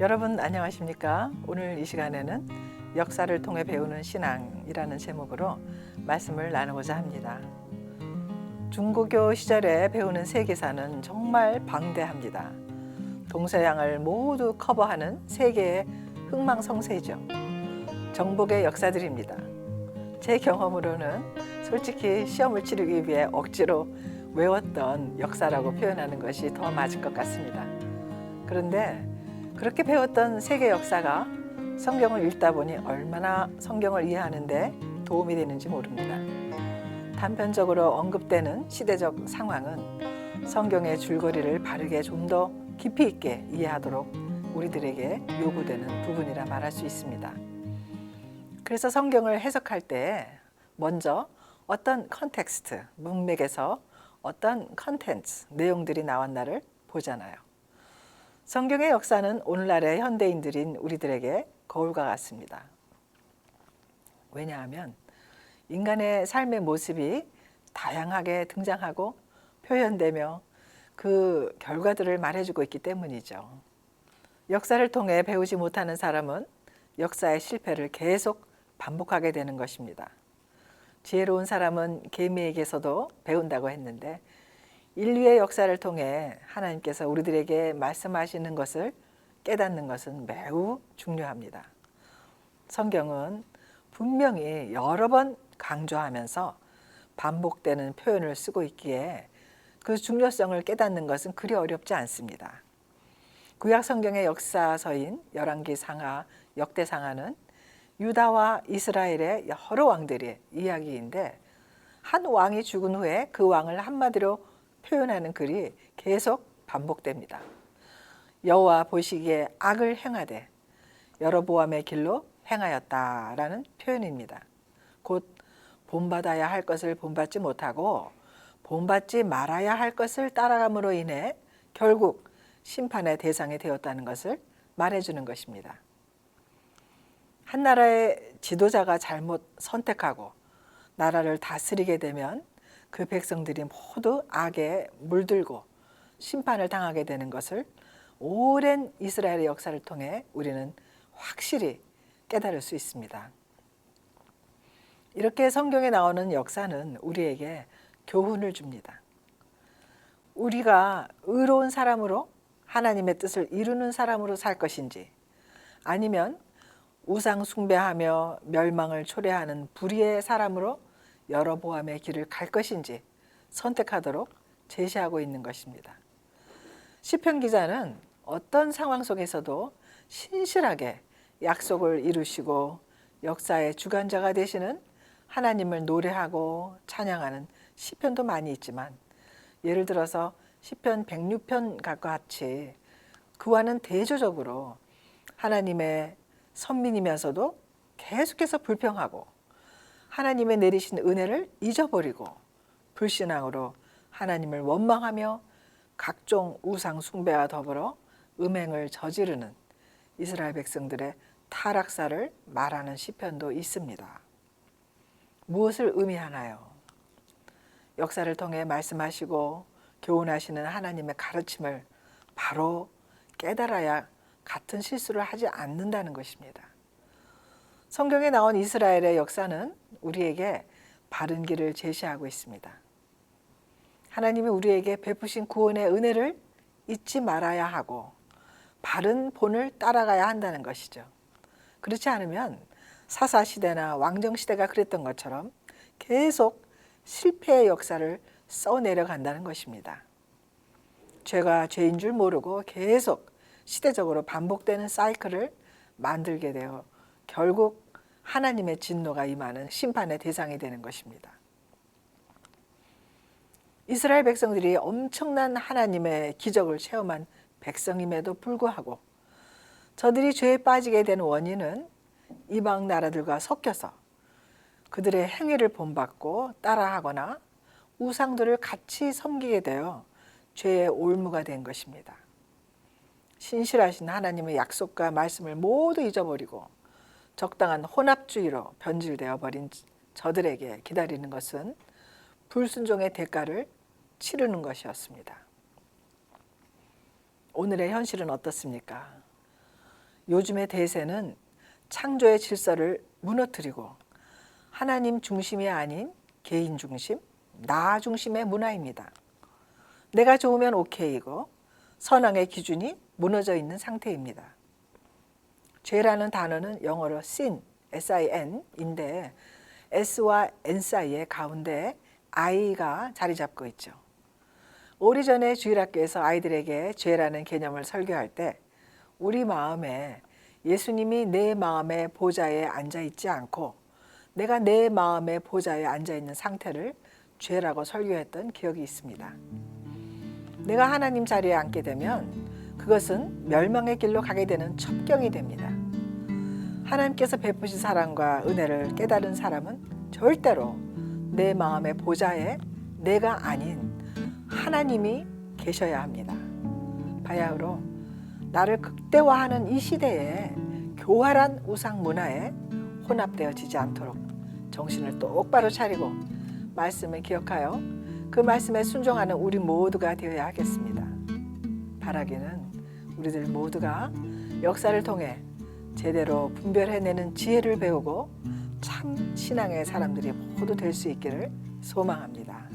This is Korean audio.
여러분 안녕하십니까? 오늘 이 시간에는 역사를 통해 배우는 신앙이라는 제목으로 말씀을 나누고자 합니다. 중고교 시절에 배우는 세계사는 정말 방대합니다. 동서양을 모두 커버하는 세계의 흥망성쇠죠. 정복의 역사들입니다. 제 경험으로는 솔직히 시험을 치르기 위해 억지로 외웠던 역사라고 표현하는 것이 더 맞을 것 같습니다. 그런데 그렇게 배웠던 세계 역사가 성경을 읽다 보니 얼마나 성경을 이해하는 데 도움이 되는지 모릅니다. 단편적으로 언급되는 시대적 상황은 성경의 줄거리를 바르게 좀 더 깊이 있게 이해하도록 우리들에게 요구되는 부분이라 말할 수 있습니다. 그래서 성경을 해석할 때 먼저 어떤 컨텍스트, 문맥에서 어떤 컨텐츠, 내용들이 나왔나를 보잖아요. 성경의 역사는 오늘날의 현대인들인 우리들에게 거울과 같습니다. 왜냐하면 인간의 삶의 모습이 다양하게 등장하고 표현되며 그 결과들을 말해주고 있기 때문이죠. 역사를 통해 배우지 못하는 사람은 역사의 실패를 계속 반복하게 되는 것입니다. 지혜로운 사람은 개미에게서도 배운다고 했는데 인류의 역사를 통해 하나님께서 우리들에게 말씀하시는 것을 깨닫는 것은 매우 중요합니다. 성경은 분명히 여러 번 강조하면서 반복되는 표현을 쓰고 있기에 그 중요성을 깨닫는 것은 그리 어렵지 않습니다. 구약 성경의 역사서인 열왕기 상하, 역대상하는 유다와 이스라엘의 여러 왕들의 이야기인데 한 왕이 죽은 후에 그 왕을 한마디로 표현하는 글이 계속 반복됩니다. 여호와 보시기에 악을 행하되 여로보암의 길로 행하였다라는 표현입니다. 곧 본받아야 할 것을 본받지 못하고 본받지 말아야 할 것을 따라감으로 인해 결국 심판의 대상이 되었다는 것을 말해주는 것입니다. 한 나라의 지도자가 잘못 선택하고 나라를 다스리게 되면 그 백성들이 모두 악에 물들고 심판을 당하게 되는 것을 오랜 이스라엘의 역사를 통해 우리는 확실히 깨달을 수 있습니다. 이렇게 성경에 나오는 역사는 우리에게 교훈을 줍니다. 우리가 의로운 사람으로 하나님의 뜻을 이루는 사람으로 살 것인지 아니면 우상 숭배하며 멸망을 초래하는 불의의 사람으로 여로보암의 길을 갈 것인지 선택하도록 제시하고 있는 것입니다. 시편 기자는 어떤 상황 속에서도 신실하게 약속을 이루시고 역사의 주관자가 되시는 하나님을 노래하고 찬양하는 시편도 많이 있지만 예를 들어서 시편 106편과 같이 그와는 대조적으로 하나님의 선민이면서도 계속해서 불평하고 하나님의 내리신 은혜를 잊어버리고 불신앙으로 하나님을 원망하며 각종 우상 숭배와 더불어 음행을 저지르는 이스라엘 백성들의 타락사를 말하는 시편도 있습니다. 무엇을 의미하나요? 역사를 통해 말씀하시고 교훈하시는 하나님의 가르침을 바로 깨달아야 같은 실수를 하지 않는다는 것입니다. 성경에 나온 이스라엘의 역사는 우리에게 바른 길을 제시하고 있습니다. 하나님이 우리에게 베푸신 구원의 은혜를 잊지 말아야 하고 바른 본을 따라가야 한다는 것이죠. 그렇지 않으면 사사시대나 왕정시대가 그랬던 것처럼 계속 실패의 역사를 써내려간다는 것입니다. 죄가 죄인 줄 모르고 계속 시대적으로 반복되는 사이클을 만들게 되어 결국 하나님의 진노가 임하는 심판의 대상이 되는 것입니다. 이스라엘 백성들이 엄청난 하나님의 기적을 체험한 백성임에도 불구하고 저들이 죄에 빠지게 된 원인은 이방 나라들과 섞여서 그들의 행위를 본받고 따라하거나 우상들을 같이 섬기게 되어 죄의 올무가 된 것입니다. 신실하신 하나님의 약속과 말씀을 모두 잊어버리고 적당한 혼합주의로 변질되어 버린 저들에게 기다리는 것은 불순종의 대가를 치르는 것이었습니다. 오늘의 현실은 어떻습니까? 요즘의 대세는 창조의 질서를 무너뜨리고 하나님 중심이 아닌 개인 중심, 나 중심의 문화입니다. 내가 좋으면 오케이고 선왕의 기준이 무너져 있는 상태입니다. 죄라는 단어는 영어로 sin, S-I-N인데 S와 N 사이의 가운데 I가 자리 잡고 있죠. 오래전에 주일학교에서 아이들에게 죄라는 개념을 설교할 때 우리 마음에 예수님이 내 마음의 보좌에 앉아 있지 않고 내가 내 마음의 보좌에 앉아 있는 상태를 죄라고 설교했던 기억이 있습니다. 내가 하나님 자리에 앉게 되면 그것은 멸망의 길로 가게 되는 첩경이 됩니다. 하나님께서 베푸신 사랑과 은혜를 깨달은 사람은 절대로 내 마음의 보좌에 내가 아닌 하나님이 계셔야 합니다. 바야흐로 나를 극대화하는 이 시대에 교활한 우상 문화에 혼합되어지지 않도록 정신을 똑바로 차리고 말씀을 기억하여 그 말씀에 순종하는 우리 모두가 되어야 하겠습니다. 바라기는 우리들 모두가 역사를 통해 제대로 분별해내는 지혜를 배우고 참 신앙의 사람들이 모두 될 수 있기를 소망합니다.